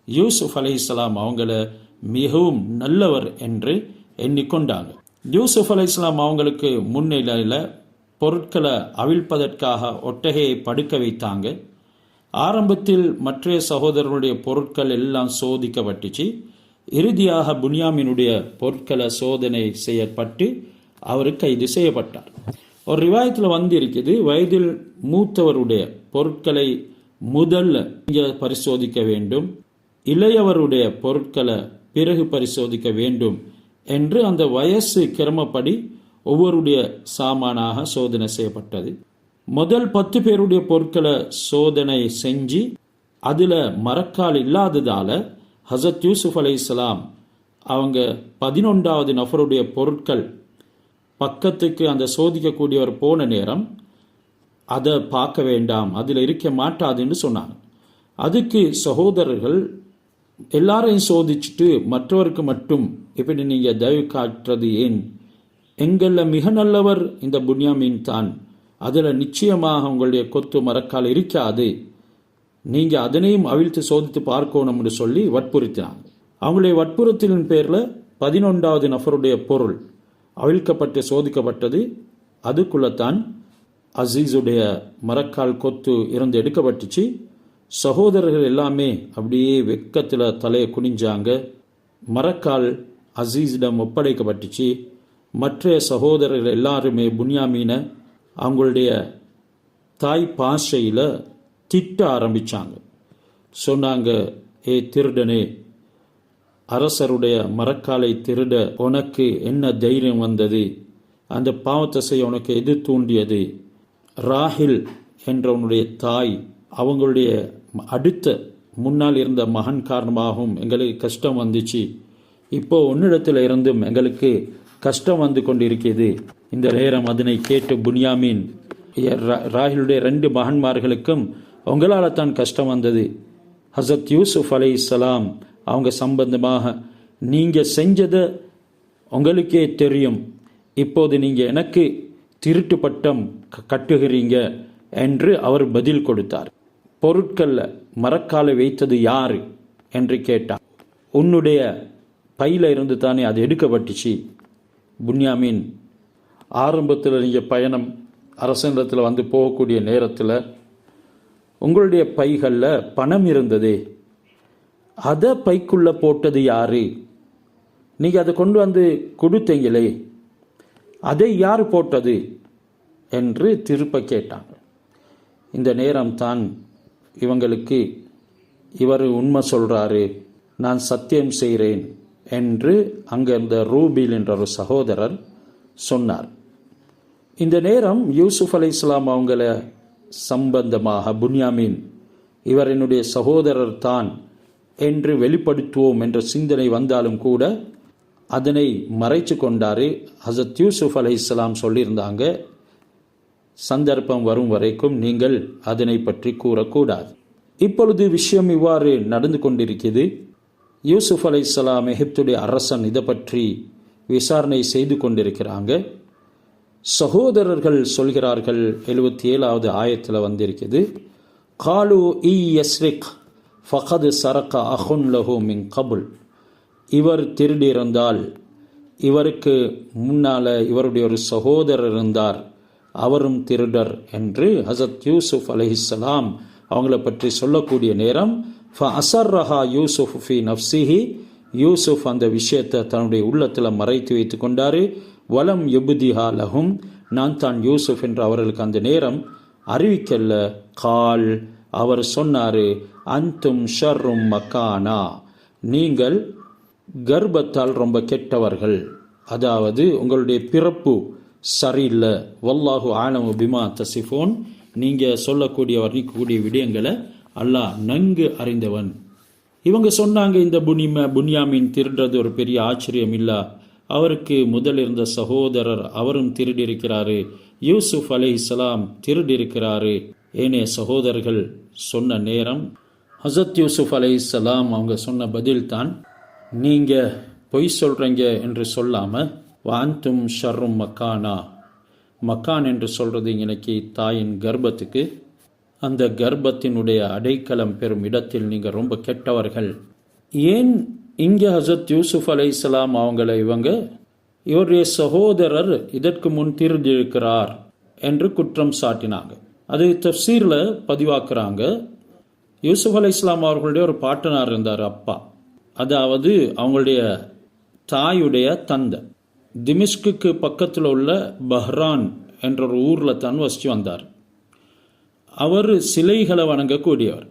யூசுப் அலைஹிஸ்ஸலாம் அவங்கள மிகவும் நல்லவர் என்று எண்ணிக்கொண்டாங்க. யூசுப் அலைஹிஸ்ஸலாம் அவங்களுக்கு முன்னிலையில் பொருட்களை அவிழ்ப்பதற்காக ஒட்டகையை படுக்க வைத்தாங்க. ஆரம்பத்தில் மற்ற சகோதரர்களுடைய பொருட்கள் எல்லாம் சோதிக்கப்பட்டுச்சு. இறுதியாக புன்யாமினுடைய பொருட்களை சோதனை செய்யப்பட்டு அவர் கைது செய்யப்பட்டார். ஒரு ரிவாயத்தில் வந்திருக்குது, வயதில் மூத்தவருடைய பொருட்களை முதல்ல பரிசோதிக்க வேண்டும், இளையவருடைய பொருட்களை பிறகு பரிசோதிக்க வேண்டும் என்று அந்த வயசு கிரமப்படி ஒவ்வொருடைய சாமானாக சோதனை செய்யப்பட்டது. முதல் 10 பேருடைய பொருட்களை சோதனை செஞ்சு அதில் மரக்கால் இல்லாததால ஹசரத் யூசுப் அலைஹிஸ்ஸலாம் அவங்க 11வது நபருடைய பொருட்கள் பக்கத்துக்கு அந்த சோதிக்கக்கூடியவர் போன நேரம் அதை பார்க்க வேண்டாம், அதில் இருக்க மாட்டாதுன்னு சொன்னாங்க. அதுக்கு சகோதரர்கள் எல்லாரையும் சோதிச்சுட்டு மற்றவருக்கு மட்டும் இப்படி நீங்கள் தயவு காட்டுறது ஏன்? எங்களில் மிக நல்லவர் இந்த புன்யாமின் தான், அதில் நிச்சயமாக உங்களுடைய கொத்து மரக்கால் இருக்காது, நீங்கள் அதனையும் அவிழ்த்து சோதித்து பார்க்கணும்னு சொல்லி வற்புறுத்தினாங்க. அவங்களுடைய வற்புறுத்தலின் பேரில் 11வது நபருடைய பொருள் அவிழ்க்கப்பட்டு சோதிக்கப்பட்டது. அதுக்குள்ளத்தான் அசீஸுடைய மரக்கால் கொத்து இருந்து எடுக்கப்பட்டுச்சு. சகோதரர்கள் எல்லாமே அப்படியே வெக்கத்தில் தலையை குனிஞ்சாங்க. மரக்கால் அசீஸிடம் ஒப்படைக்கப்பட்டுச்சு. மற்ற சகோதரர்கள் எல்லாருமே புன்யாமீனை அவங்களுடைய தாய் பாஷையில் திட்ட ஆரம்பித்தாங்க. சொன்னாங்க, ஏ திருடனே, அரசருடைய மரக்காலை திருட உனக்கு என்ன தைரியம் வந்தது? அந்த பாவத்தை செய்ய உனக்கு எது தூண்டியது? ராஹில் என்ற உன்னுடைய தாய் அவங்களுடைய அடுத்த முன்னால் இருந்த மகன் காரணமாகவும் எங்களுக்கு கஷ்டம் வந்துச்சு. இப்போ உன்னிடத்தில் இருந்தும் எங்களுக்கு கஷ்டம் வந்து கொண்டிருக்கிறது. இந்த நேரம் அதனை கேட்டு புன்யாமின் ராஹிலுடைய 2 மகன்மார்களுக்கும் உங்களால் தான் கஷ்டம் வந்தது. ஹசரத் யூசுப் அலைஹிஸ்ஸலாம் அவங்க சம்பந்தமாக நீங்கள் செஞ்சதை உங்களுக்கே தெரியும், இப்போது நீங்கள் எனக்கு திருட்டு பட்டம் கட்டுகிறீங்க என்று அவர் பதில் கொடுத்தார். பொருட்களில் மரக்காலை வைத்தது யார் என்று கேட்டார். உன்னுடைய பையில் இருந்து தானே அது எடுக்கப்பட்டுச்சு. புன்யாமின், ஆரம்பத்தில் நீங்கள் பயணம் அரசனிடத்தில் வந்து போகக்கூடிய நேரத்தில் உங்களுடைய பைகளில் பணம் இருந்ததே, அதை பைக்குள்ளே போட்டது யாரு? நீங்கள் அதை கொண்டு வந்து கொடுத்தீங்களே, அதை யார் போட்டது என்று திருப்ப கேட்டாங்க. இந்த நேரம் தான் இவங்களுக்கு இவர் உண்மை சொல்கிறாரு, நான் சத்தியம் செய்கிறேன் என்று அங்கே இந்த ரூபில் என்ற ஒரு சகோதரர் சொன்னார். இந்த நேரம் யூசுப் அலைஹிஸ்ஸலாம் அவங்கள சம்பந்தமாக புன்யாமின் இவர் என்னுடைய சகோதரர் தான் என்று வெளிப்படுத்துவோம் என்ற சிந்தனை வந்தாலும் கூட அதனை மறைச்சு கொண்டாரு. ஹசரத் யூசுப் அலைஹிஸ்ஸலாம் சொல்லியிருந்தாங்க, சந்தர்ப்பம் வரும் வரைக்கும் நீங்கள் அதனை பற்றி கூறக்கூடாது. இப்பொழுது விஷயம் இவ்வாறு நடந்து கொண்டிருக்கிறது. யூசுப் அலைஹிஸ்ஸலாம் எகிப்துடைய அரசன் இதை பற்றி விசாரணை செய்து கொண்டிருக்கிறாங்க. சகோதரர்கள் சொல்கிறார்கள், 77வது ஆயத்தில் வந்திருக்கிறது, காலு இ யஸ்ரிக் ஃபகது சரக அஹுன் லஹு மின் கபுல். இவர் திருடியிருந்தால் இவருக்கு முன்னால் இவருடைய ஒரு சகோதரர் இருந்தார், அவரும் திருடர் என்று ஹசரத் யூசுப் அலைஹிஸ்ஸலாம் அவங்கள பற்றி சொல்லக்கூடிய நேரம் ஃபஅஸர்ரஹா யூசுஃப் ஃபி நஃப்ஸிஹி, யூசுப் அந்த விஷயத்தை தன்னுடைய உள்ளத்தில் மறைத்து வைத்து கொண்டாரு. வலம் யுப்திஹா லஹும், நான் தான் யூசுப் என்று அவர்களுக்கு அந்த நேரம் அறிவிக்கல்ல. கால், அவர் சொன்னார், அந்தும் ஷர்ரும் மக்கானா, நீங்கள் கர்ப்பத்தால் ரொம்ப கெட்டவர்கள், அதாவது உங்களுடைய பிறப்பு சரியில்லை. வல்லாஹு ஆலமு பிமா தசிஃபோன், நீங்கள் சொல்லக்கூடிய வர்ணிக்கக்கூடிய விடயங்களை அல்லாஹ் நன்கு அறிந்தவன். இவங்க சொன்னாங்க, இந்த புன்யாமின் திருடுறது ஒரு பெரிய ஆச்சரியம் இல்லை, அவருக்கு முதல் இருந்த சகோதரர் அவரும் திருடியிருக்கிறாரு, யூசுப் அலைஹிஸ்ஸலாம் திருடியிருக்கிறாரு. ஏனைய சகோதரர்கள் சொன்ன நேரம் ஹசரத் யூசுப் அலைஹிஸ்ஸலாம் அவங்க சொன்ன பதில் தான், நீங்கள் பொய் சொல்கிறீங்க என்று சொல்லாமல் வாந்தும் ஷர்ரும் மக்கானா, மக்கான் என்று சொல்கிறது இன்னைக்கு தாயின் கர்ப்பத்துக்கு, அந்த கர்ப்பத்தினுடைய அடைக்கலம் பெறும் இடத்தில் நீங்கள் ரொம்ப கெட்டவர்கள். ஏன் இங்கே ஹசரத் யூசுப் அலைஹிஸ்ஸலாம் அவங்கள இவருடைய சகோதரர் இதற்கு முன் திருடியிருக்கிறார் என்று குற்றம் சாட்டினாங்க. அது தஃப்சீரில் பதிவாக்குறாங்க. யூசுப் அலைஹிஸ்ஸலாம் அவர்களுடைய ஒரு பாட்டனார் இருந்தார், அப்பா, அதாவது அவங்களுடைய தாயுடைய தந்தை. திமிஷ்குக்கு பக்கத்தில் உள்ள பஹ்ரான் என்ற ஒரு ஊரில் தான் வசித்து வந்தார். அவர் சிலைகளை வணங்கக்கூடியவர்.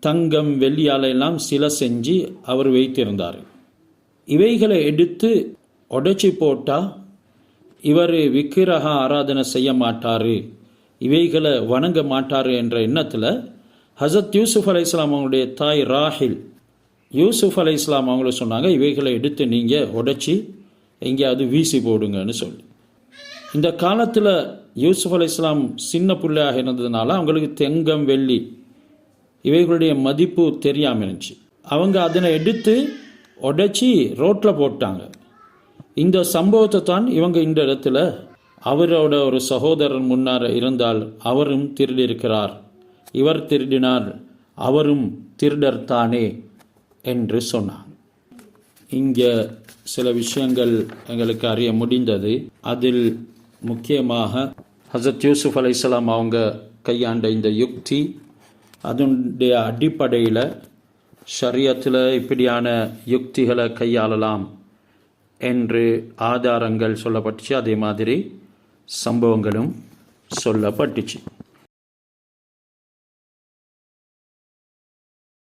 தங்கம் வெள்ளியால எல்லாம் சிலை செஞ்சு அவர் வைத்திருந்தார். இவைகளை எடுத்து உடைச்சி போட்டால் இவர் விக்கிரக ஆராதனை செய்ய மாட்டார், இவைகளை வணங்க மாட்டார் என்ற எண்ணத்தில் ஹசரத் யூசுப் அலைஹிஸ்ஸலாம் அவங்களுடைய தாய் ராஹில் யூசுப் அலைஹிஸ்ஸலாம் அவங்கள சொன்னாங்க, இவைகளை எடுத்து நீங்கள் உடைச்சி எங்கேயாவது வீசி போடுங்கன்னு சொல்லி. இந்த காலத்தில் யூசுப் அலைஹிஸ்ஸலாம் சின்ன பிள்ளையாக இருந்ததுனால அவங்களுக்கு தங்கம் வெள்ளி இவைகளுடைய மதிப்பு தெரியாமல் இருந்துச்சு. அவங்க அதனை எடுத்து உடைச்சி ரோட்டில் போட்டாங்க. இந்த சம்பவத்தை தான் இவங்க இந்த இடத்துல அவரோட ஒரு சகோதரன் முன்னார் இருந்தால் அவரும் திருடியிருக்கிறார், இவர் திருடினார், அவரும் திருடர் தானே என்று சொன்னாங்க. இங்கே சில விஷயங்கள் எங்களுக்கு அறிய முடிந்தது. அதில் முக்கியமாக ஹசரத் யூசுப் அலைஹிஸ்ஸலாம் அவங்க கையாண்ட இந்த யுக்தி, அதனுடைய அடிப்படையில் ஷரியத்தில் இப்படியான யுக்திகளை கையாளலாம் என்று ஆதாரங்கள் சொல்லப்பட்டுச்சு. அதே மாதிரி சம்பவங்களும் சொல்லப்பட்டுச்சு.